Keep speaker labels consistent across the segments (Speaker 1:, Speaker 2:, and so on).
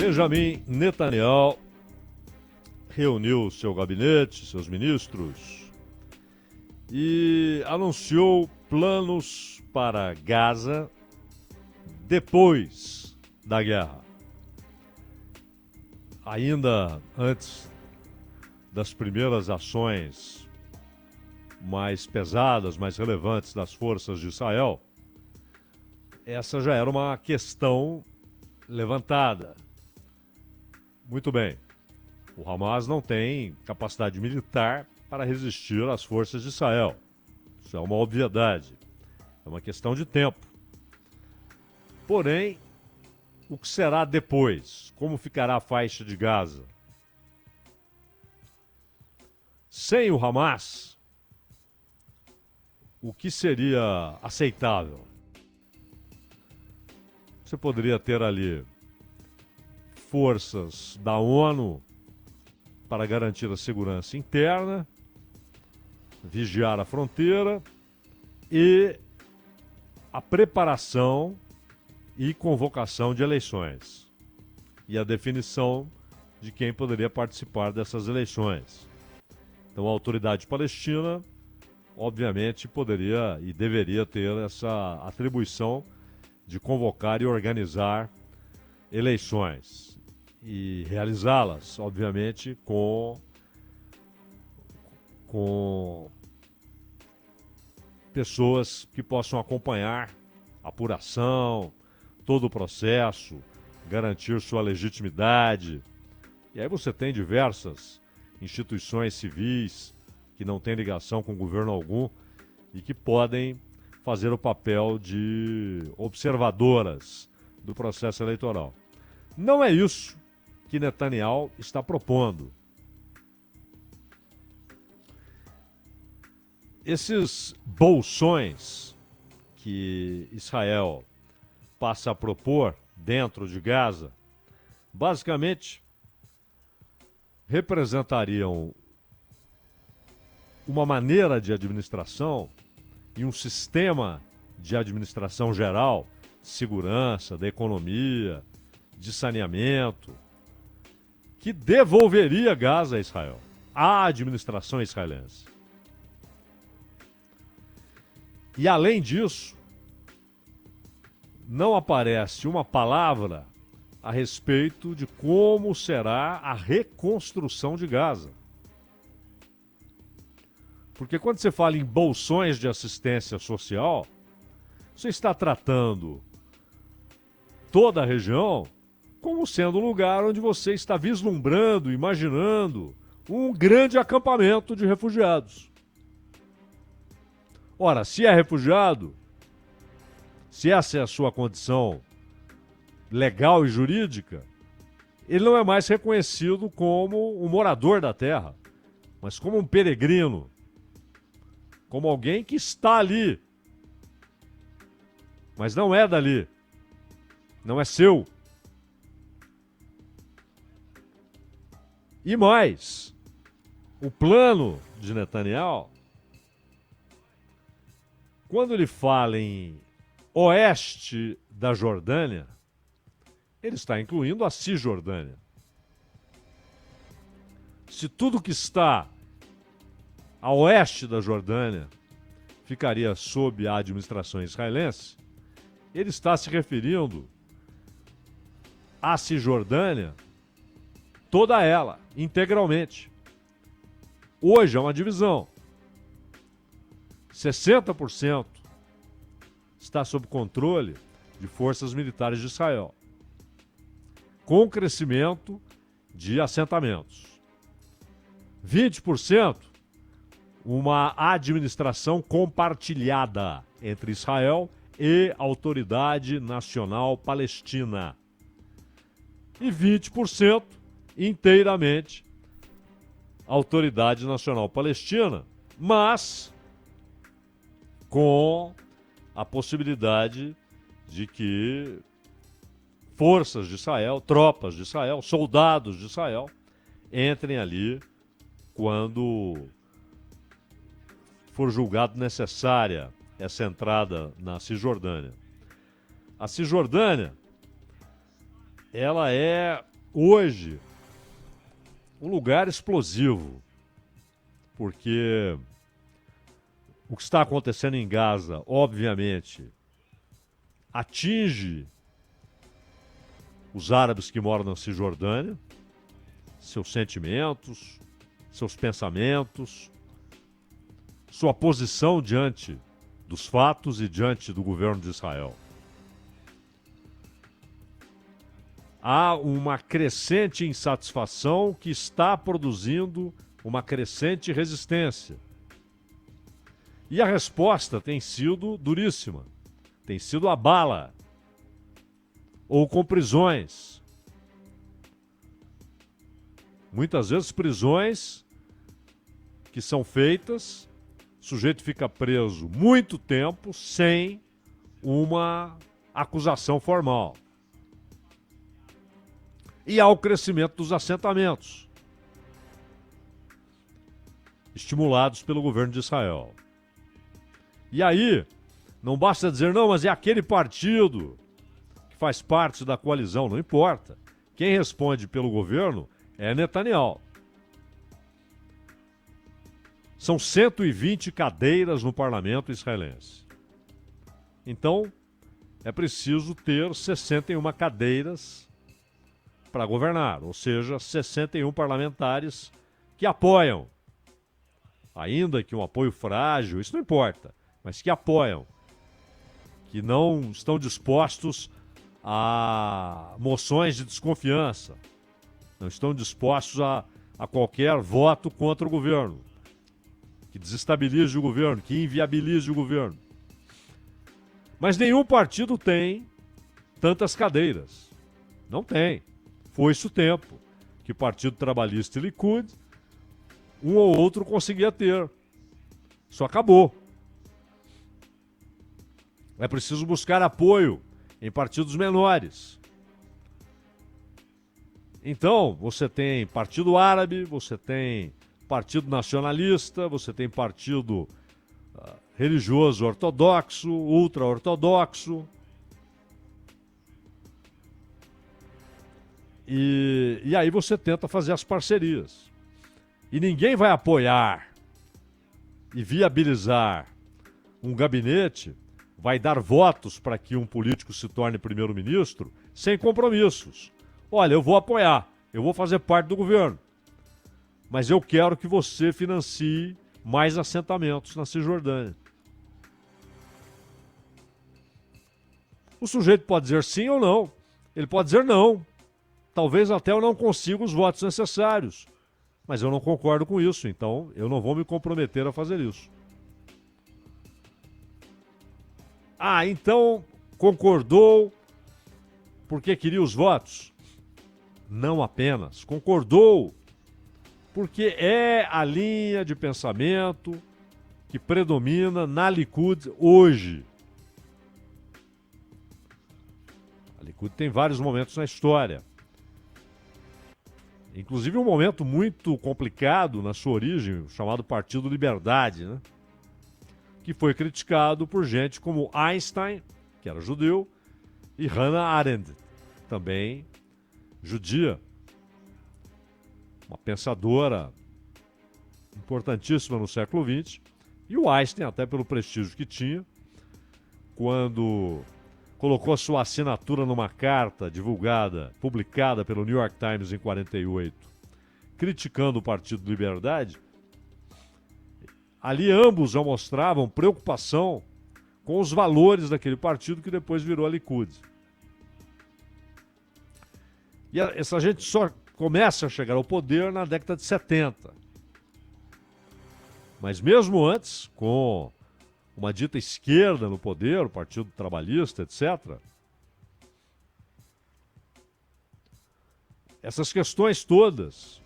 Speaker 1: Benjamin Netanyahu reuniu seu gabinete, seus ministros, e anunciou planos para Gaza depois da guerra. Ainda antes das primeiras ações mais pesadas, mais relevantes das forças de Israel, essa já era uma questão levantada. Muito bem, o Hamas não tem capacidade militar para resistir às forças de Israel. Isso é uma obviedade, é uma questão de tempo. Porém, o que será depois? Como ficará a faixa de Gaza? Sem o Hamas, o que seria aceitável? Você poderia ter ali forças da ONU para garantir a segurança interna, vigiar a fronteira e a preparação e convocação de eleições e a definição de quem poderia participar dessas eleições. Então a autoridade palestina, obviamente, poderia e deveria ter essa atribuição de convocar e organizar eleições e realizá-las, obviamente, com pessoas que possam acompanhar a apuração, todo o processo, garantir sua legitimidade. E aí você tem diversas instituições civis que não têm ligação com governo algum e que podem fazer o papel de observadoras do processo eleitoral. Não é isso que Netanyahu está propondo. Esses bolsões que Israel passa a propor dentro de Gaza, basicamente representariam uma maneira de administração e um sistema de administração geral, de segurança, da economia, de saneamento, que devolveria Gaza a Israel, à administração israelense. E além disso, não aparece uma palavra a respeito de como será a reconstrução de Gaza. Porque quando você fala em bolsões de assistência social, você está tratando toda a região como sendo um lugar onde você está vislumbrando, imaginando um grande acampamento de refugiados. Ora, se é refugiado, se essa é a sua condição legal e jurídica, ele não é mais reconhecido como um morador da terra, mas como um peregrino, como alguém que está ali, mas não é dali, não é seu. E mais, o plano de Netanyahu, quando ele fala em oeste da Jordânia, ele está incluindo a Cisjordânia. Se tudo que está a oeste da Jordânia ficaria sob a administração israelense, ele está se referindo à Cisjordânia, toda ela, integralmente. Hoje é uma divisão. 60% está sob controle de forças militares de Israel, com crescimento de assentamentos. 20%, uma administração compartilhada entre Israel e a Autoridade Nacional Palestina. E 20% inteiramente Autoridade Nacional Palestina, mas com a possibilidade de que forças de Israel, tropas de Israel, soldados de Israel entrem ali quando for julgado necessária essa entrada na Cisjordânia. A Cisjordânia, ela é hoje um lugar explosivo, porque o que está acontecendo em Gaza, obviamente, atinge os árabes que moram na Cisjordânia, seus sentimentos, seus pensamentos, sua posição diante dos fatos e diante do governo de Israel. Há uma crescente insatisfação que está produzindo uma crescente resistência. E a resposta tem sido duríssima. Tem sido a bala. Ou com prisões. Muitas vezes prisões que são feitas, o sujeito fica preso muito tempo sem uma acusação formal. E há o crescimento dos assentamentos, estimulados pelo governo de Israel. E aí, não basta dizer, não, mas é aquele partido que faz parte da coalizão, não importa. Quem responde pelo governo é Netanyahu. São 120 cadeiras no parlamento israelense. Então, é preciso ter 61 cadeiras para governar, ou seja, 61 parlamentares que apoiam, ainda que um apoio frágil, isso não importa, mas que apoiam, que não estão dispostos a moções de desconfiança, não estão dispostos a qualquer voto contra o governo, que desestabilize o governo, que inviabilize o governo. Mas nenhum partido tem tantas cadeiras. Não tem. Foi-se o tempo que o Partido Trabalhista e Likud, um ou outro conseguia ter. Isso acabou. É preciso buscar apoio em partidos menores. Então, você tem Partido Árabe, você tem Partido Nacionalista, você tem Partido Religioso Ortodoxo, Ultra-Ortodoxo. E aí você tenta fazer as parcerias. E ninguém vai apoiar e viabilizar um gabinete, vai dar votos para que um político se torne primeiro-ministro sem compromissos. Olha, eu vou apoiar, eu vou fazer parte do governo, mas eu quero que você financie mais assentamentos na Cisjordânia. O sujeito pode dizer sim ou não. Ele pode dizer não. Talvez até eu não consiga os votos necessários. Mas eu não concordo com isso, então eu não vou me comprometer a fazer isso. Ah, então concordou porque queria os votos? Não apenas. Concordou porque é a linha de pensamento que predomina na Likud hoje. A Likud tem vários momentos na história. Inclusive um momento muito complicado na sua origem, chamado Partido Liberdade, né? Que foi criticado por gente como Einstein, que era judeu, e Hannah Arendt, também judia. Uma pensadora importantíssima no século XX. E o Einstein, até pelo prestígio que tinha, quando colocou a sua assinatura numa carta divulgada, publicada pelo New York Times em 48, criticando o Partido Liberdade, ali ambos já mostravam preocupação com os valores daquele partido que depois virou a Likud. E essa gente só começa a chegar ao poder na década de 70. Mas mesmo antes, com uma dita esquerda no poder, o Partido Trabalhista, etc., essas questões todas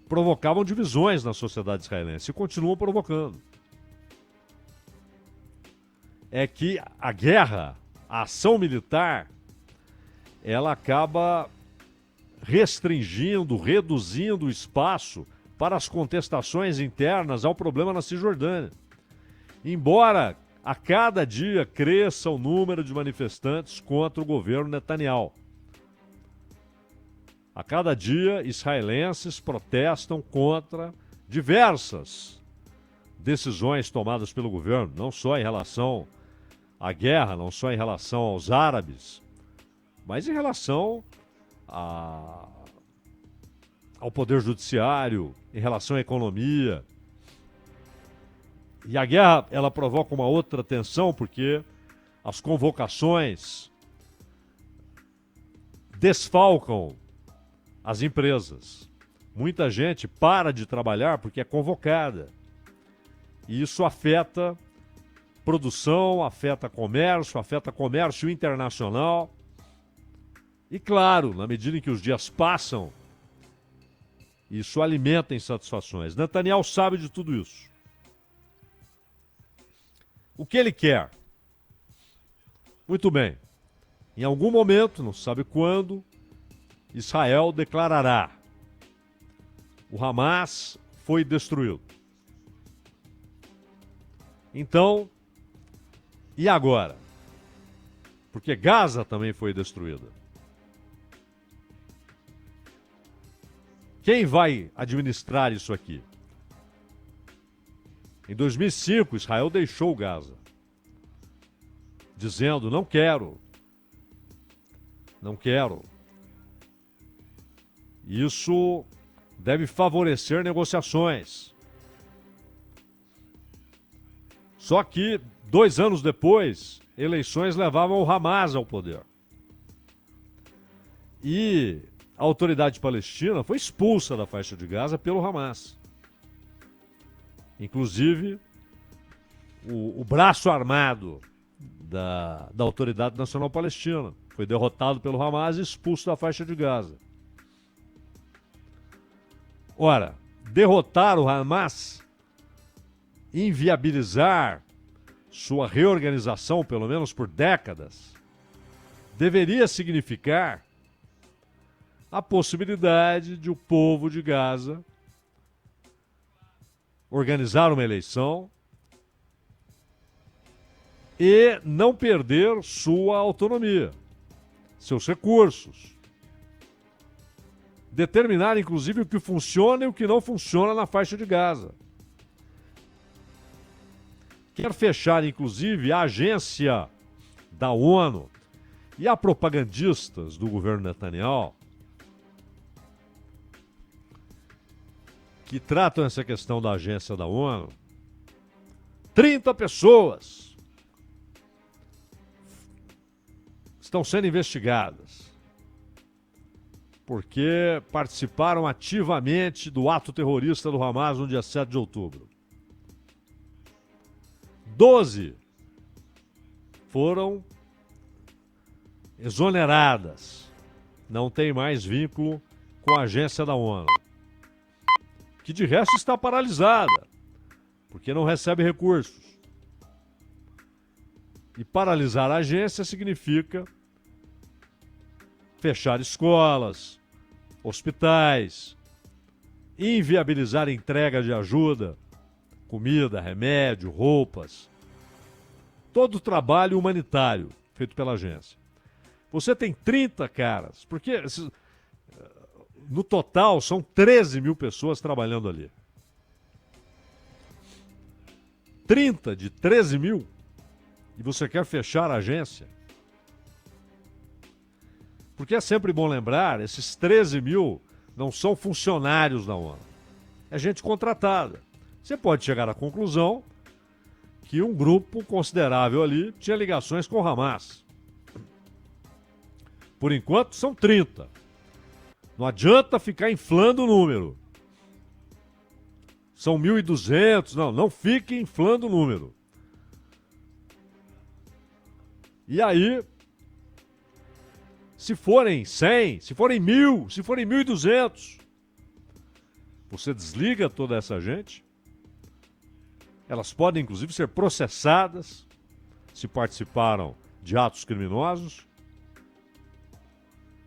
Speaker 1: provocavam divisões na sociedade israelense e continuam provocando. É que a guerra, a ação militar, ela acaba restringindo, reduzindo o espaço para as contestações internas ao problema na Cisjordânia. Embora a cada dia cresça o número de manifestantes contra o governo Netanyahu. A cada dia, israelenses protestam contra diversas decisões tomadas pelo governo, não só em relação à guerra, não só em relação aos árabes, mas em relação ao poder judiciário, em relação à economia. E a guerra, ela provoca uma outra tensão, porque as convocações desfalcam as empresas. Muita gente para de trabalhar porque é convocada. E isso afeta produção, afeta comércio internacional. E claro, na medida em que os dias passam, isso alimenta insatisfações. Netanyahu sabe de tudo isso. O que ele quer? Muito bem. Em algum momento, não sabe quando, Israel declarará: o Hamas foi destruído. Então, e agora? Porque Gaza também foi destruída. Quem vai administrar isso aqui? Em 2005, Israel deixou Gaza, dizendo: não quero. Não quero. Isso deve favorecer negociações. Só que, 2 anos depois, eleições levavam o Hamas ao poder. E a autoridade palestina foi expulsa da faixa de Gaza pelo Hamas. Inclusive, o braço armado da Autoridade Nacional Palestina foi derrotado pelo Hamas e expulso da faixa de Gaza. Ora, derrotar o Hamas, inviabilizar sua reorganização, pelo menos por décadas, deveria significar a possibilidade de o povo de Gaza organizar uma eleição e não perder sua autonomia, seus recursos. Determinar, inclusive, o que funciona e o que não funciona na faixa de Gaza. Quer fechar, inclusive, a agência da ONU e a propagandistas do governo Netanyahu que tratam essa questão da agência da ONU. 30 pessoas estão sendo investigadas porque participaram ativamente do ato terrorista do Hamas no dia 7 de outubro. 12 foram exoneradas. Não tem mais vínculo com a agência da ONU, que de resto está paralisada, porque não recebe recursos. E paralisar a agência significa fechar escolas, hospitais, inviabilizar a entrega de ajuda, comida, remédio, roupas. Todo o trabalho humanitário feito pela agência. Você tem 30 caras, porque no total são 13 mil pessoas trabalhando ali. 30 de 13 mil e você quer fechar a agência? Porque é sempre bom lembrar, esses 13 mil não são funcionários da ONU. É gente contratada. Você pode chegar à conclusão que um grupo considerável ali tinha ligações com o Hamas. Por enquanto, são 30. Não adianta ficar inflando o número. São 1.200. Não fique inflando o número. E aí, se forem 100, se forem 1.000, se forem 1.200, você desliga toda essa gente. Elas podem, inclusive, ser processadas se participaram de atos criminosos.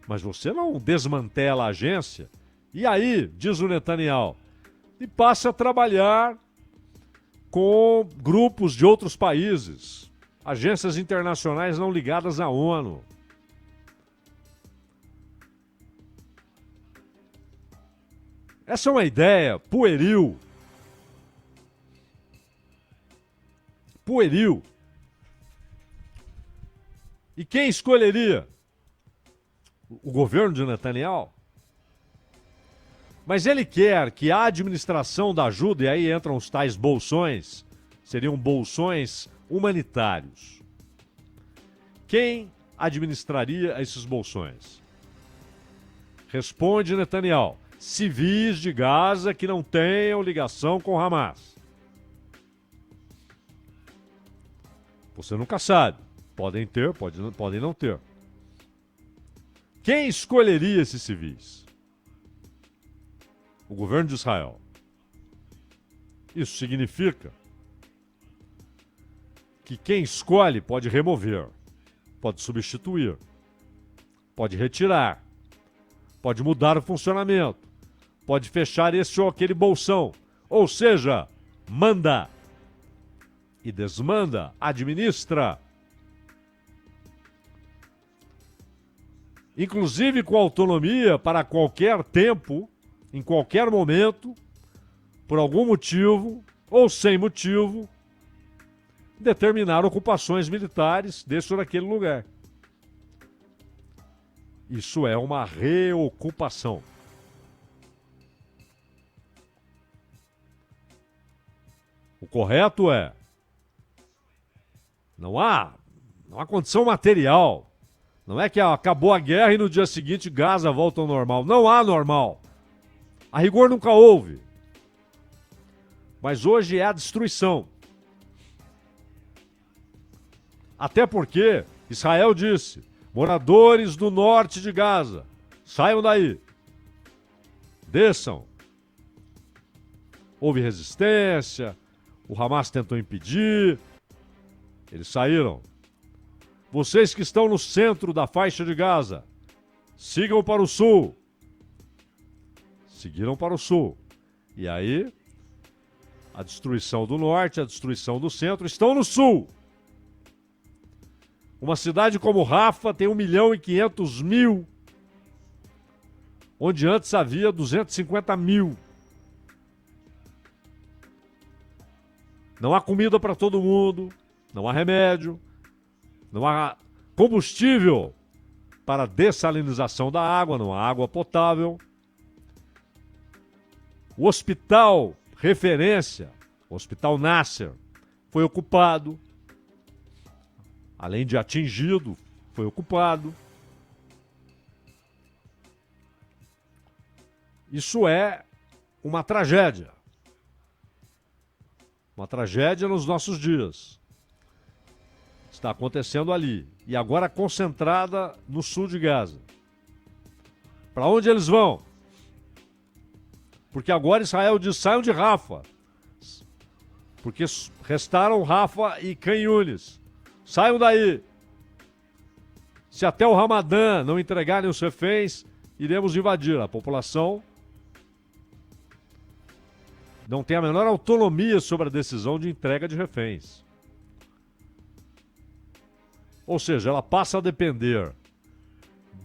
Speaker 1: Mas você não desmantela a agência. E aí, diz o Netanyahu, e passa a trabalhar com grupos de outros países, agências internacionais não ligadas à ONU. Essa é uma ideia pueril. Pueril. E quem escolheria? O governo de Netanyahu? Mas ele quer que a administração da ajuda, e aí entram os tais bolsões, seriam bolsões humanitários. Quem administraria esses bolsões? Responde Netanyahu: civis de Gaza que não tenham ligação com Hamas. Você nunca sabe. Podem ter, podem não ter. Quem escolheria esses civis? O governo de Israel. Isso significa que quem escolhe pode remover, pode substituir, pode retirar, pode mudar o funcionamento, pode fechar esse ou aquele bolsão. Ou seja, manda e desmanda, administra. Inclusive com autonomia para qualquer tempo, em qualquer momento, por algum motivo ou sem motivo, determinar ocupações militares desse ou daquele lugar. Isso é uma reocupação. O correto é: não há condição material. Não é que acabou a guerra e no dia seguinte Gaza volta ao normal. Não há normal. A rigor nunca houve. Mas hoje é a destruição. Até porque Israel disse: moradores do norte de Gaza, saiam daí. Desçam. Houve resistência, o Hamas tentou impedir, eles saíram. Vocês que estão no centro da faixa de Gaza, sigam para o sul. Seguiram para o sul. E aí, a destruição do norte, a destruição do centro estão no sul. Uma cidade como Rafa tem 1.500.000, onde antes havia 250.000. Não há comida para todo mundo, não há remédio, não há combustível para a dessalinização da água, não há água potável. O hospital referência, o Hospital Nasser, foi ocupado. Além de atingido, foi ocupado. Isso é uma tragédia. Uma tragédia nos nossos dias. Está acontecendo ali. E agora concentrada no sul de Gaza. Para onde eles vão? Porque agora Israel diz: saiam de Rafa. Porque restaram Rafa e Khan Yunis. Saiam daí. Se até o Ramadã não entregarem os reféns, iremos invadir. A população não tem a menor autonomia sobre a decisão de entrega de reféns. Ou seja, ela passa a depender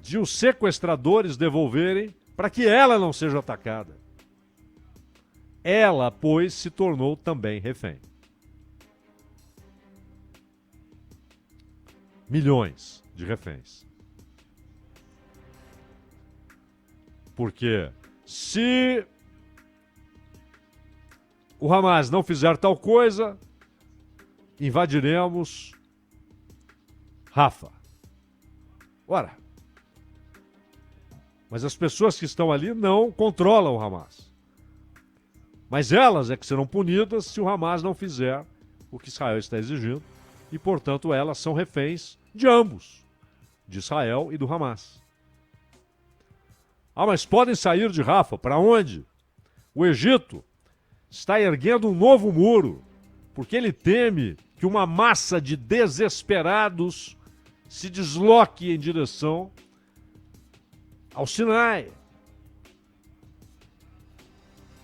Speaker 1: de os sequestradores devolverem para que ela não seja atacada. Ela, pois, se tornou também refém. Milhões de reféns. Porque se o Hamas não fizer tal coisa, invadiremos Rafa. Ora, mas as pessoas que estão ali não controlam o Hamas. Mas elas é que serão punidas se o Hamas não fizer o que Israel está exigindo. E, portanto, elas são reféns de ambos, de Israel e do Hamas. Ah, mas podem sair de Rafa. Para onde? O Egito está erguendo um novo muro, porque ele teme que uma massa de desesperados se desloque em direção ao Sinai.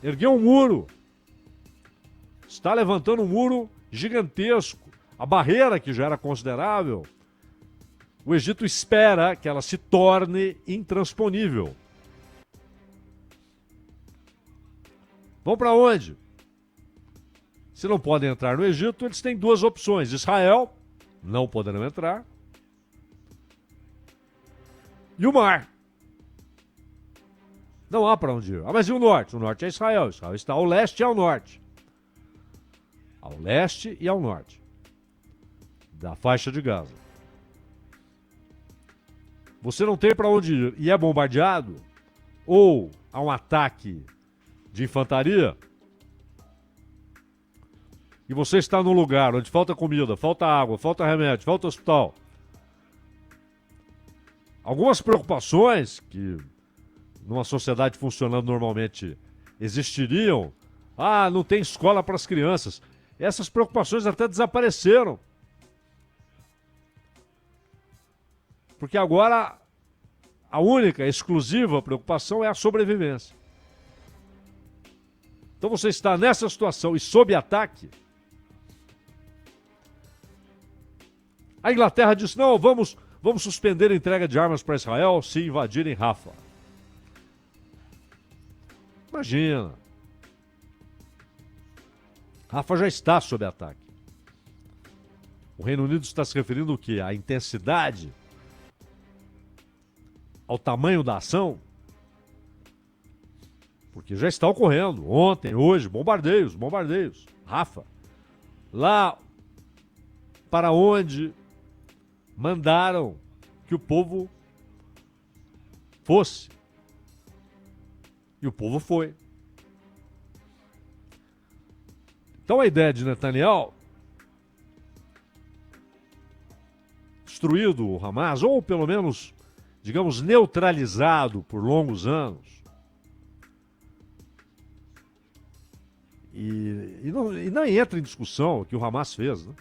Speaker 1: Ergueu um muro. Está levantando um muro gigantesco. A barreira, que já era considerável, o Egito espera que ela se torne intransponível. Vão para onde? Se não podem entrar no Egito, eles têm duas opções. Israel, não poderão entrar. E o mar. Não há para onde ir. Ah, mas e o norte? O norte é Israel. Israel está ao leste e ao norte. Ao leste e ao norte da faixa de Gaza. Você não tem para onde ir e é bombardeado, ou há um ataque de infantaria, e você está num lugar onde falta comida, falta água, falta remédio, falta hospital. Algumas preocupações que numa sociedade funcionando normalmente existiriam. Ah, não tem escola para as crianças. Essas preocupações até desapareceram. Porque agora a única, exclusiva preocupação é a sobrevivência. Então você está nessa situação e sob ataque. A Inglaterra disse, não, vamos suspender a entrega de armas para Israel se invadirem Rafah. Imagina. Rafah já está sob ataque. O Reino Unido está se referindo o quê? À intensidade? Ao tamanho da ação? Porque já está ocorrendo. Ontem, hoje, bombardeios. Rafah. Lá para onde mandaram que o povo fosse. E o povo foi. Então a ideia de Netanyahu, destruído o Hamas, ou pelo menos, digamos, neutralizado por longos anos, e não entra em discussão o que o Hamas fez, né?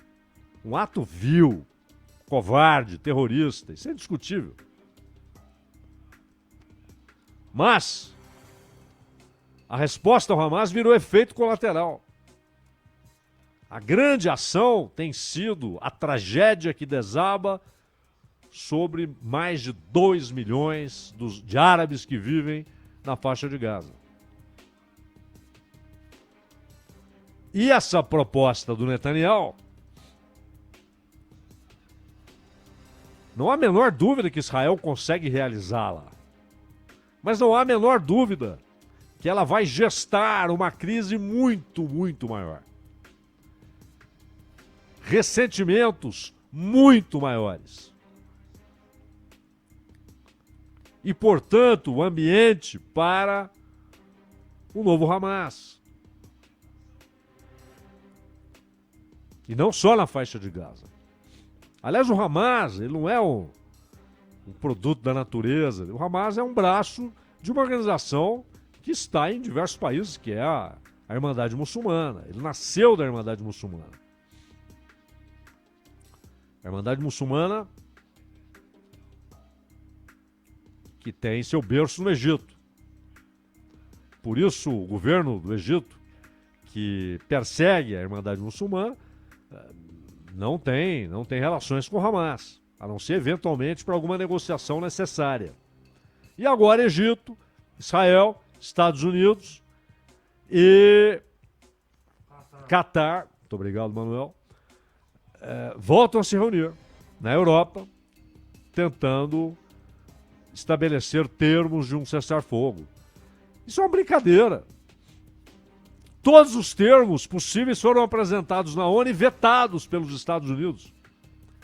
Speaker 1: Um ato vil, covarde, terrorista, isso é indiscutível. Mas a resposta ao Hamas virou efeito colateral. A grande ação tem sido a tragédia que desaba sobre mais de 2 milhões de árabes que vivem na faixa de Gaza. E essa proposta do Netanyahu, não há a menor dúvida que Israel consegue realizá-la. Mas não há a menor dúvida que ela vai gestar uma crise muito, muito maior. Ressentimentos muito maiores. E, portanto, o ambiente para o novo Hamas. E não só na faixa de Gaza. Aliás, o Hamas, ele não é um produto da natureza. O Hamas é um braço de uma organização que está em diversos países, que é a Irmandade Muçulmana. Ele nasceu da Irmandade Muçulmana. A Irmandade Muçulmana que tem seu berço no Egito. Por isso, o governo do Egito, que persegue a Irmandade Muçulmana, não tem relações com o Hamas, a não ser eventualmente para alguma negociação necessária. E agora Egito, Israel, Estados Unidos e Catar, muito obrigado, Manuel, voltam a se reunir na Europa, tentando estabelecer termos de um cessar-fogo. Isso é uma brincadeira. Todos os termos possíveis foram apresentados na ONU e vetados pelos Estados Unidos.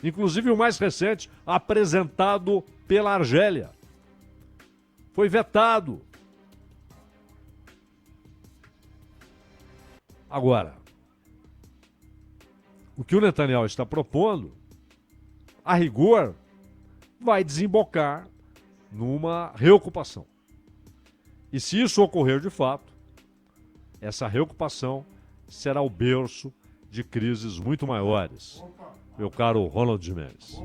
Speaker 1: Inclusive o mais recente, apresentado pela Argélia. Foi vetado. Agora, o que o Netanyahu está propondo, a rigor, vai desembocar numa reocupação. E se isso ocorrer de fato, essa reocupação será o berço de crises muito maiores. Meu caro Ronald Gimenez.